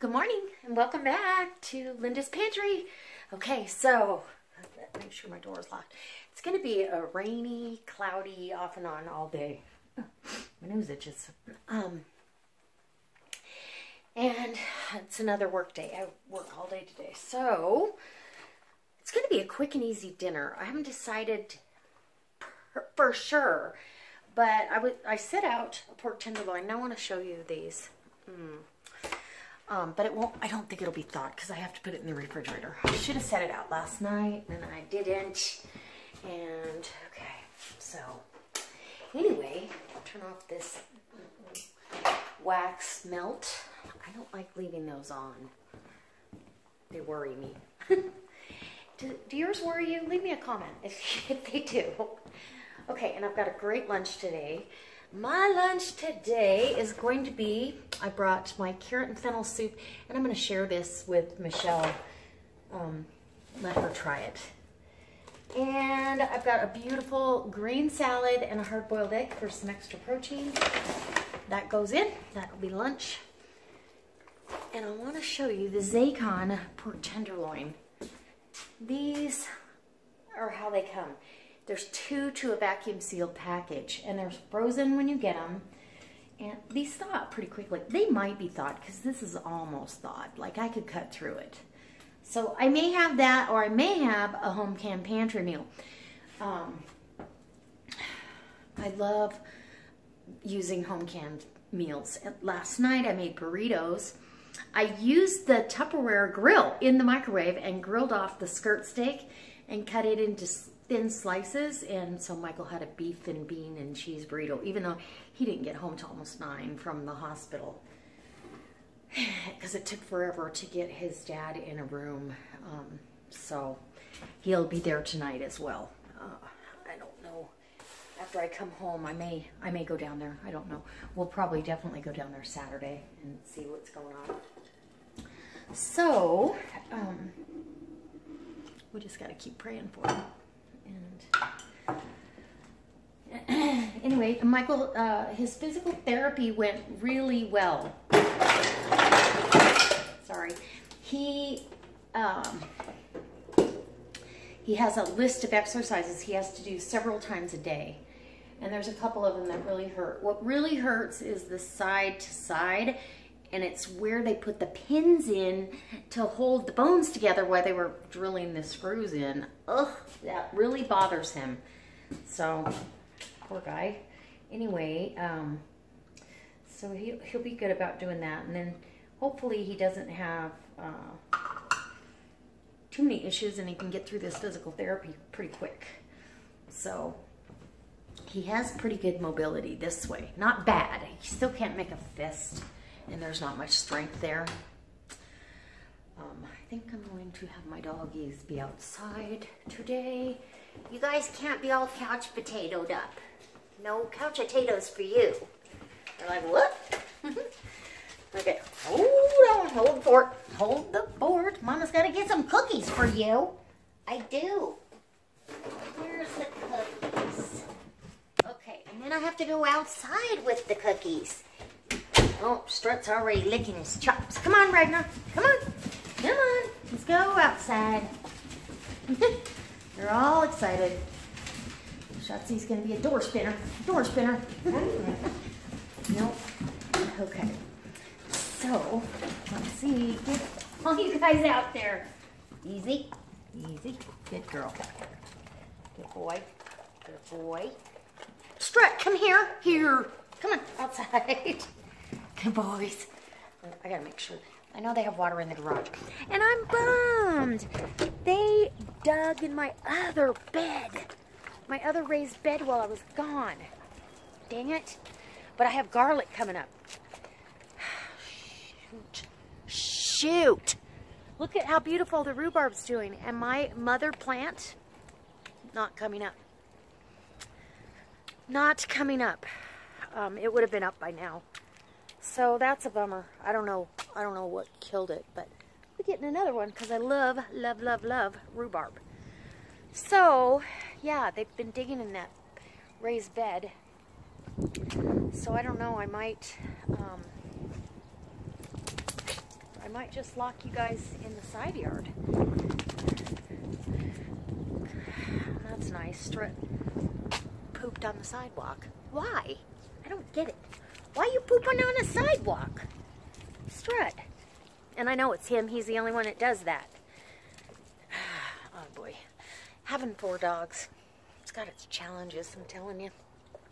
Good morning and welcome back to Linda's Pantry. Okay, so make sure my door is locked. It's going to be a rainy, cloudy, off and on all day. My nose itches. And it's another work day. I work all day today. So it's going to be a quick and easy dinner. I haven't decided for sure, but I set out a pork tenderloin. Now I want to show you these. But it won't, I don't think it'll be thawed because I have to put it in the refrigerator. I should have set it out last night and I didn't. And okay, so anyway, I'll turn off this wax melt. I don't like leaving those on. They worry me. Do yours worry you? Leave me a comment if they do. Okay, and I've got a great lunch today. My lunch today is going to be, I brought my carrot and fennel soup, and I'm going to share this with Michelle. Let her try it. And I've got a beautiful green salad and a hard-boiled egg for some extra protein. That goes in. That'll be lunch. And I want to show you the Zaycon pork tenderloin. These are how they come. There's two to a vacuum sealed package, and they're frozen when you get them. And these thaw out pretty quickly. They might be thawed because this is almost thawed. Like I could cut through it. So I may have that, or I may have a home canned pantry meal. I love using home canned meals. Last night I made burritos. I used the Tupperware grill in the microwave and grilled off the skirt steak and cut it into thin slices, and so Michael had a beef and bean and cheese burrito, even though he didn't get home till almost 9 from the hospital because it took forever to get his dad in a room. So he'll be there tonight as well. I don't know. After I come home, I may go down there. I don't know. We'll probably definitely go down there Saturday and see what's going on. So we just got to keep praying for him. And anyway, Michael, his physical therapy went really well. Sorry. He has a list of exercises he has to do several times a day. And there's a couple of them that really hurt. What really hurts is the side to side, and it's where they put the pins in to hold the bones together while they were drilling the screws in. Ugh, that really bothers him. So, poor guy. Anyway, so he'll be good about doing that. And then hopefully he doesn't have too many issues and he can get through this physical therapy pretty quick. So, he has pretty good mobility this way. Not bad. He still can't make a fist. And there's not much strength there. I think I'm going to have my doggies be outside today. You guys can't be all couch potatoed up. No couch potatoes for you. They're like, what? Okay, hold the board. Mama's got to get some cookies for you. I do. Where's the cookies? Okay, and then I have to go outside with the cookies. Oh, Strut's already licking his chops. Come on, Ragnar. Come on. Come on. Let's go outside. They're all excited. Shotzi's going to be a door spinner. Door spinner. Nope. Okay. So, let's see. Get all you guys out there. Easy. Easy. Good girl. Good boy. Good boy. Strut, come here. Here. Come on, outside. Good boys. I gotta make sure. I know they have water in the garage. And I'm bummed. They dug in my other bed. My other raised bed while I was gone. Dang it. But I have garlic coming up. Shoot. Shoot. Look at how beautiful the rhubarb's doing. And my mother plant, not coming up. Not coming up. It would have been up by now. So that's a bummer. I don't know what killed it, but we're getting another one because I love, love, love, love rhubarb. So, yeah, they've been digging in that raised bed. So I don't know, I might I might just lock you guys in the side yard. That's nice. Strut pooped on the sidewalk. Why? I don't get it. Why are you pooping on a sidewalk? Strut. And I know it's him. He's the only one that does that. Oh boy. Having 4 dogs, it's got its challenges, I'm telling you.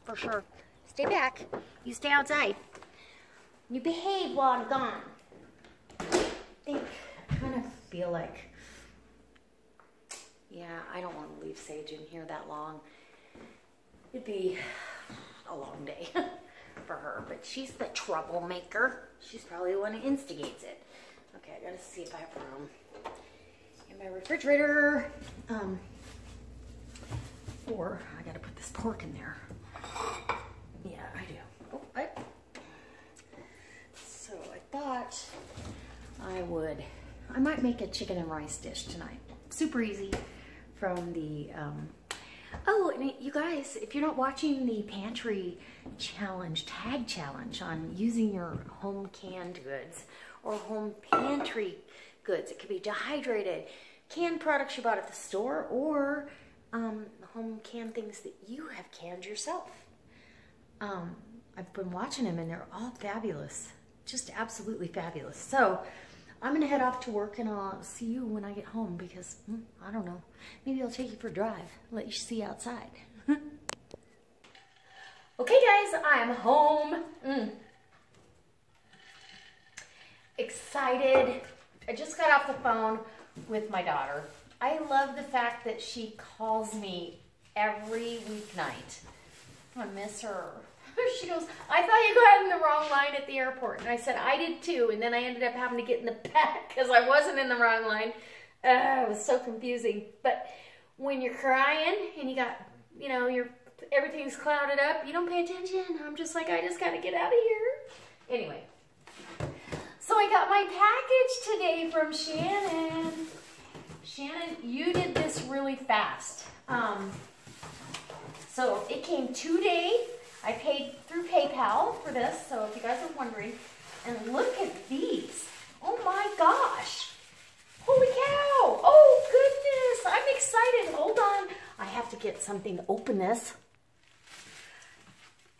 For sure. Stay back. You stay outside. You behave while I'm gone. I kind of feel like, yeah, I don't want to leave Sage in here that long. It'd be a long day for her, but she's the troublemaker. She's probably the one who instigates it. Okay, I gotta see if I have room in my refrigerator. Or I gotta put this pork in there. Yeah, I do. Oh, so I thought I might make a chicken and rice dish tonight. Super easy from the, oh, and you guys, if you're not watching the pantry challenge, tag challenge on using your home canned goods or home pantry goods, it could be dehydrated, canned products you bought at the store, or home canned things that you have canned yourself. I've been watching them and they're all fabulous. Just absolutely fabulous. So I'm gonna head off to work and I'll see you when I get home because, I don't know, maybe I'll take you for a drive, let you see outside. Okay guys, I am home. Excited. I just got off the phone with my daughter. I love the fact that she calls me every weeknight. I miss her. She goes, I thought you got in the wrong line at the airport. And I said, I did too. And then I ended up having to get in the back because I wasn't in the wrong line. It was so confusing. But when you're crying and you got, you know, everything's clouded up, you don't pay attention. I'm just like, I just got to get out of here. Anyway, so I got my package today from Shannon. Shannon, you did this really fast. So it came today. I paid through PayPal for this, so if you guys are wondering. And look at these. Oh my gosh. Holy cow. Oh goodness. I'm excited. Hold on. I have to get something to open this.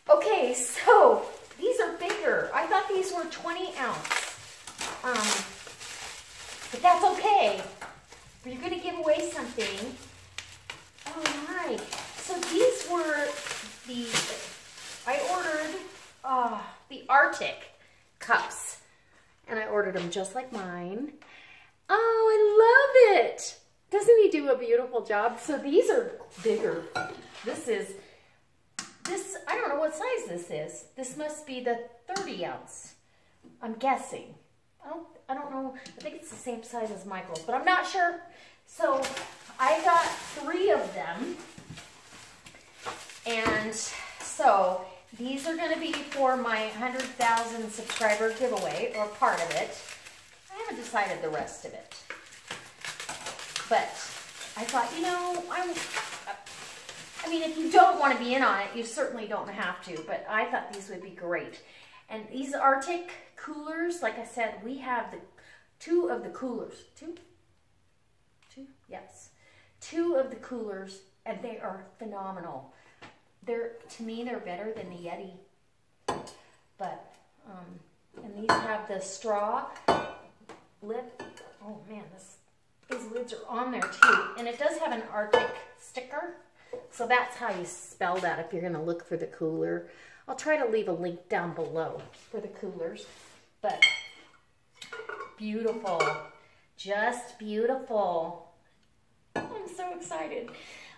Okay, so these are bigger. I thought these were 20 ounce. But that's okay. But you're going to give away something. All right. So these were I ordered the RTIC cups, and I ordered them just like mine. Oh, I love it. Doesn't he do a beautiful job? So these are bigger. This, I don't know what size this is. This must be the 30 ounce, I'm guessing. I don't know. I think it's the same size as Michael's, but I'm not sure. So I got 3 of them. And so these are going to be for my 100,000 subscriber giveaway, or part of it. I haven't decided the rest of it. But I thought, you know, I mean, if you don't want to be in on it, you certainly don't have to. But I thought these would be great. And these RTIC coolers, like I said, we have 2 of the coolers. 2? Yes. 2 of the coolers, and they are phenomenal. To me, they're better than the Yeti. But, and these have the straw lip. Oh man, these lids are on there too. And it does have an RTIC sticker. So that's how you spell that if you're going to look for the cooler. I'll try to leave a link down below for the coolers. But beautiful. Just beautiful. I'm so excited.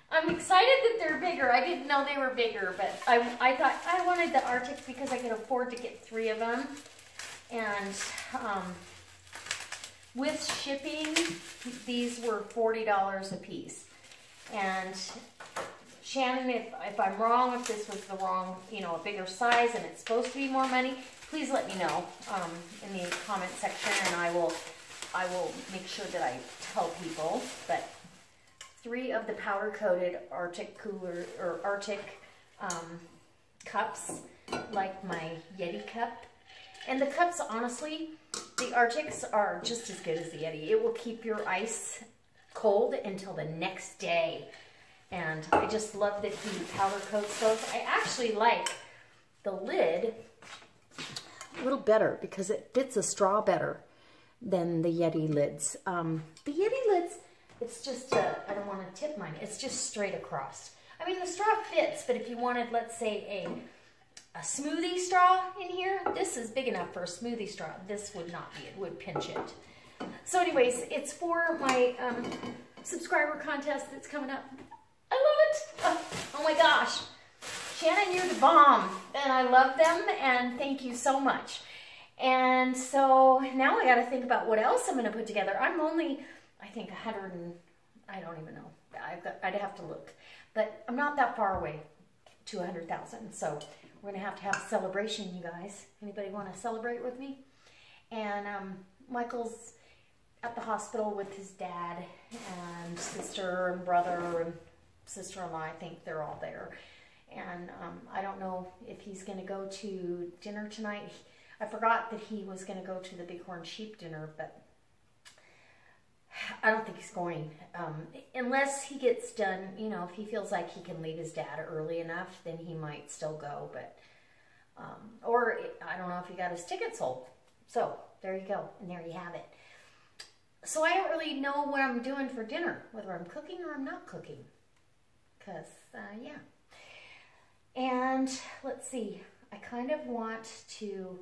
I'm excited that they're bigger. I didn't know they were bigger, but I thought I wanted the RTIC because I could afford to get 3 of them. And with shipping, these were $40 a piece. And Shannon, if I'm wrong, if this was the wrong, you know, a bigger size and it's supposed to be more money, please let me know in the comment section, and I will make sure that I tell people. But 3 of the powder-coated RTIC cooler, or RTIC cups, like my Yeti cup. And the cups, honestly, The RTICs are just as good as the Yeti. It will keep your ice cold until the next day. And I just love that he powder coats those. I actually like the lid a little better because it fits a straw better than the Yeti lids. The Yeti lids, it's just, I don't want to tip mine, it's just straight across. I mean, the straw fits, but if you wanted, let's say, a smoothie straw in here, this is big enough for a smoothie straw. This would not be, it would pinch it. So anyways, it's for my subscriber contest that's coming up. I love it. Oh my gosh. Shannon, you're the bomb. And I love them, and thank you so much. And so now I got to think about what else I'm going to put together. I'm only, I think, 100 and, I don't even know. I'd have to look. But I'm not that far away to 100,000. So we're going to have a celebration, you guys. Anybody want to celebrate with me? And Michael's at the hospital with his dad and sister and brother and sister-in-law. I think they're all there. And I don't know if he's going to go to dinner tonight. I forgot that he was going to go to the Bighorn Sheep dinner, but I don't think he's going. Unless he gets done, you know, if he feels like he can leave his dad early enough, then he might still go. But or I don't know if he got his ticket sold. So there you go. And there you have it. So I don't really know what I'm doing for dinner, whether I'm cooking or I'm not cooking. Because, yeah. And let's see. I kind of want to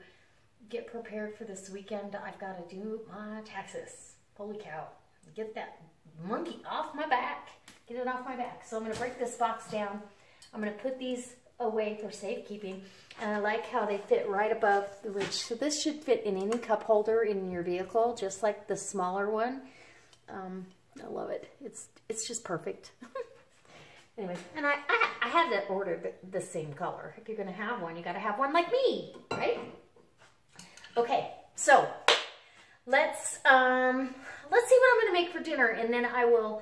get prepared for this weekend. I've got to do my taxes. Holy cow. Get that monkey off my back. Get it off my back. So I'm going to break this box down. I'm going to put these away for safekeeping. And I like how they fit right above the ridge. So this should fit in any cup holder in your vehicle, just like the smaller one. I love it. It's just perfect. Anyway, and I had to order the same color. If you're going to have one, you got to have one like me, right? Okay, so let's see what I'm going to make for dinner, and then I will,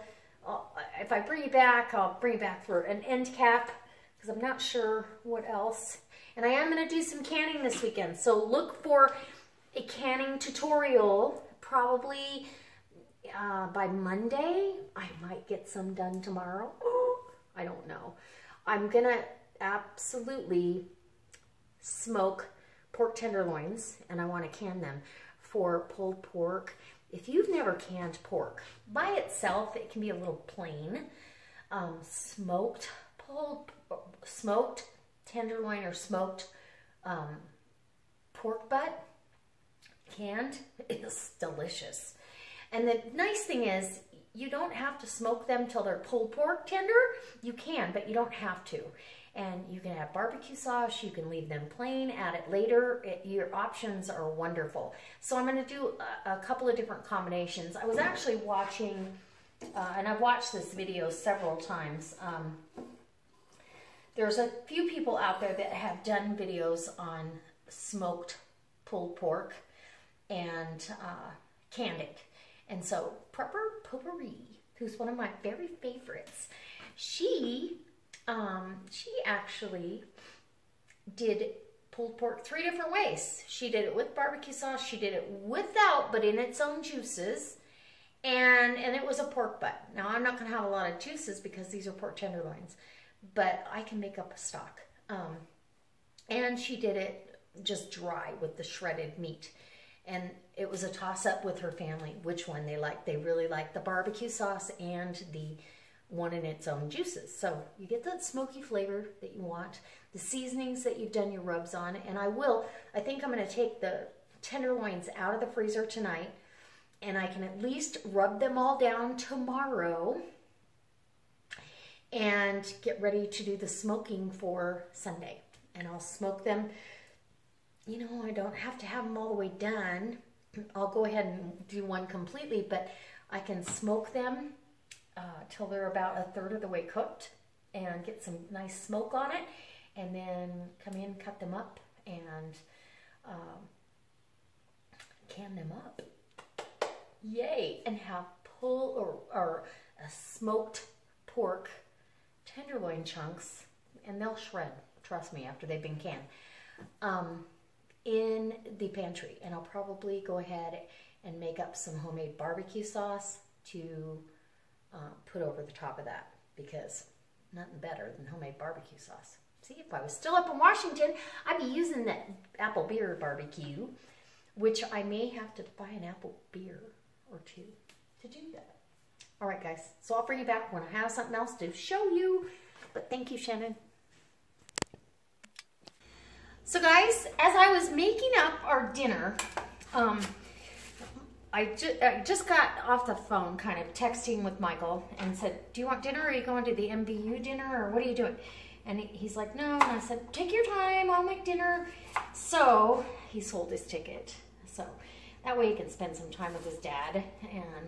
if I bring you back, I'll bring you back for an end cap, because I'm not sure what else. And I am going to do some canning this weekend, so look for a canning tutorial probably by Monday. I might get some done tomorrow. I don't know. I'm going to absolutely smoke pork tenderloins, and I want to can them for pulled pork. If you've never canned pork, by itself, it can be a little plain. Smoked tenderloin or smoked pork butt, canned, is delicious. And the nice thing is, you don't have to smoke them till they're pulled pork tender. You can, but you don't have to. And you can add barbecue sauce. You can leave them plain, add it later. Your options are wonderful. So I'm going to do a couple of different combinations. I was actually watching, and I've watched this video several times. There's a few people out there that have done videos on smoked pulled pork and canned it. And so Prepper Potpourri, who's one of my very favorites, she actually did pulled pork 3 different ways. She did it with barbecue sauce, she did it without, but in its own juices, and it was a pork butt. Now, I'm not going to have a lot of juices because these are pork tenderloins, but I can make up a stock. And she did it just dry with the shredded meat. And it was a toss-up with her family, which one they liked. They really liked the barbecue sauce and the one in its own juices. So you get that smoky flavor that you want, the seasonings that you've done your rubs on. And I think I'm going to take the tenderloins out of the freezer tonight, and I can at least rub them all down tomorrow and get ready to do the smoking for Sunday. And I'll smoke them. You know, I don't have to have them all the way done. I'll go ahead and do one completely, but I can smoke them till they're about 1/3 of the way cooked and get some nice smoke on it, and then come in, cut them up, and can them up. Yay! And have or smoked pork tenderloin chunks, and they'll shred, trust me, after they've been canned. in the pantry, and I'll probably go ahead and make up some homemade barbecue sauce to put over the top of that, because nothing better than homemade barbecue sauce. See, if I was still up in Washington, I'd be using that apple beer barbecue, which I may have to buy an apple beer or two to do that. All right, guys, so I'll bring you back when I have something else to show you, but thank you, Shannon. So guys, as I was making up our dinner, I just got off the phone kind of texting with Michael and said, do you want dinner, or are you going to the MVU dinner, or what are you doing? And he's like, no. And I said, take your time, I'll make dinner. So he sold his ticket. So that way he can spend some time with his dad. And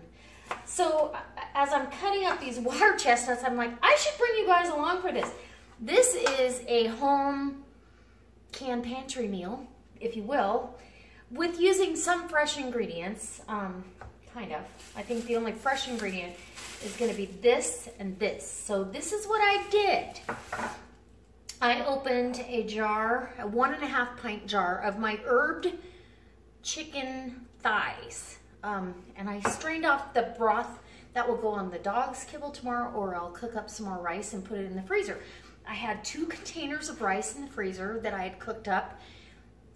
so as I'm cutting up these water chestnuts, I'm like, I should bring you guys along for this. This is a home canned pantry meal, if you will, with using some fresh ingredients, kind of. I think the only fresh ingredient is going to be this and this. So this is what I did. I opened a jar, a 1.5 pint jar of my herbed chicken thighs. And I strained off the broth that will go on the dog's kibble tomorrow, or I'll cook up some more rice and put it in the freezer. I had 2 containers of rice in the freezer that I had cooked up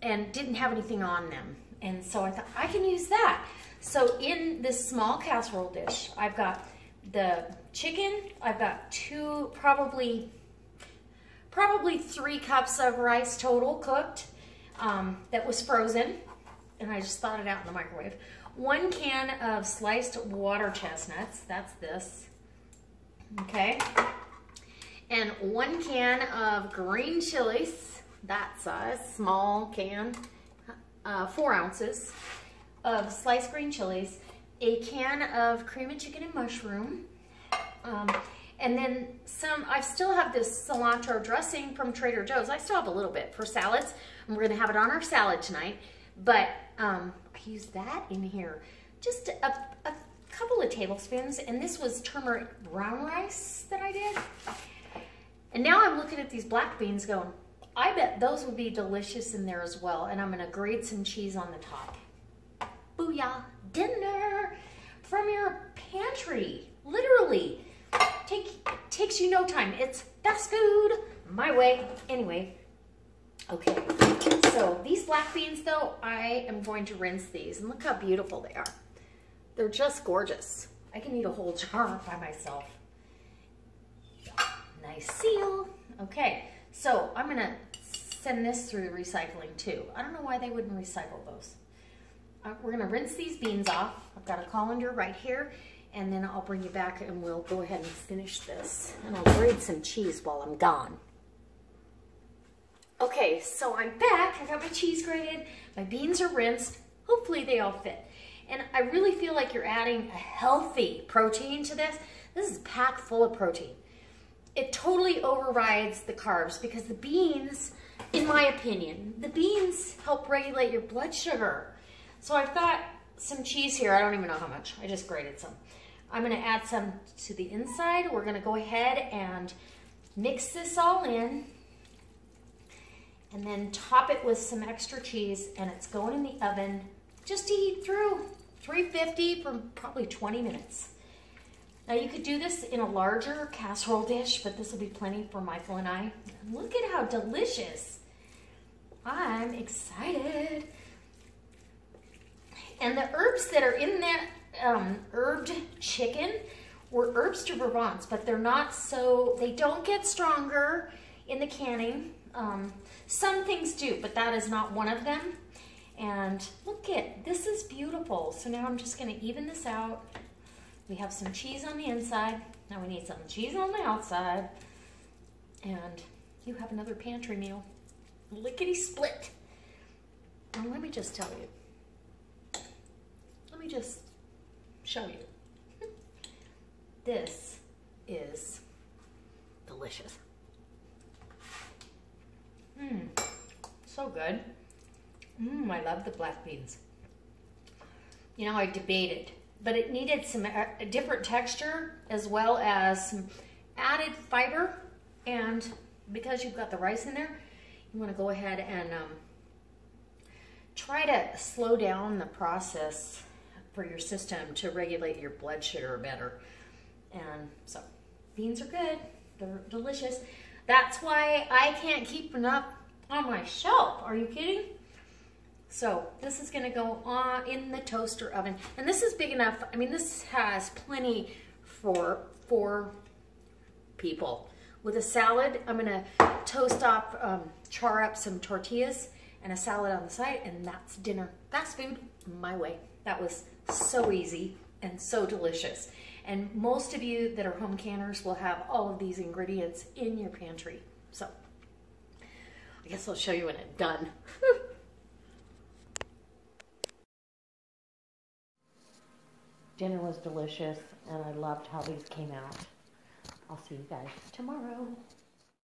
and didn't have anything on them. And so I thought, I can use that. So in this small casserole dish, I've got the chicken, I've got 2, probably 3 cups of rice total cooked, that was frozen, and I just thawed it out in the microwave. 1 can of sliced water chestnuts, that's this, okay? And 1 can of green chilies, that size, small can, 4 ounces of sliced green chilies, a can of cream and chicken and mushroom, and then some. I still have this cilantro dressing from Trader Joe's. I still have a little bit for salads, and we're gonna have it on our salad tonight, but I used that in here. Just a couple of tablespoons, and this was turmeric brown rice that I did. And now I'm looking at these black beans going, I bet those would be delicious in there as well. And I'm gonna grate some cheese on the top. Booyah, dinner from your pantry. Literally, takes you no time. It's fast food, my way. Anyway, okay. So these black beans though, I am going to rinse these, and look how beautiful they are. They're just gorgeous. I can eat a whole jar by myself. Nice seal. Okay, so I'm gonna send this through the recycling too. I don't know why they wouldn't recycle those. We're gonna rinse these beans off. I've got a colander right here, and then I'll bring you back and we'll go ahead and finish this. And I'll grate some cheese while I'm gone. Okay, so I'm back. I got my cheese grated. My beans are rinsed. Hopefully they all fit. And I really feel like you're adding a healthy protein to this. This is packed full of protein. It totally overrides the carbs because the beans, in my opinion, the beans help regulate your blood sugar. So I've got some cheese here. I don't even know how much. I just grated some. I'm going to add some to the inside. We're going to go ahead and mix this all in and then top it with some extra cheese, and it's going in the oven just to heat through 350 for probably 20 minutes. Now you could do this in a larger casserole dish, but this will be plenty for Michael and I. Look at how delicious. I'm excited. And the herbs that are in that herbed chicken were herbs de Provence, but they're not so, they don't get stronger in the canning. Some things do, but that is not one of them. And look at, this is beautiful. So now I'm just gonna even this out. We have some cheese on the inside. Now we need some cheese on the outside. And you have another pantry meal. Lickety split. And let me just tell you. Let me just show you. This is delicious. So good. I love the black beans. You know, I debated, but it needed some a different texture as well as some added fiber. And because you've got the rice in there, you want to go ahead and try to slow down the process for your system to regulate your blood sugar better. And so beans are good. They're delicious. That's why I can't keep enough on my shelf. Are you kidding? So this is going to go on in the toaster oven. And this is big enough. I mean, this has plenty for 4 people. With a salad, I'm going to toast up, char up some tortillas and a salad on the side, and that's dinner. Fast food, my way. That was so easy and so delicious. And most of you that are home canners will have all of these ingredients in your pantry. So I guess I'll show you when it's done. Dinner was delicious, and I loved how these came out. I'll see you guys tomorrow.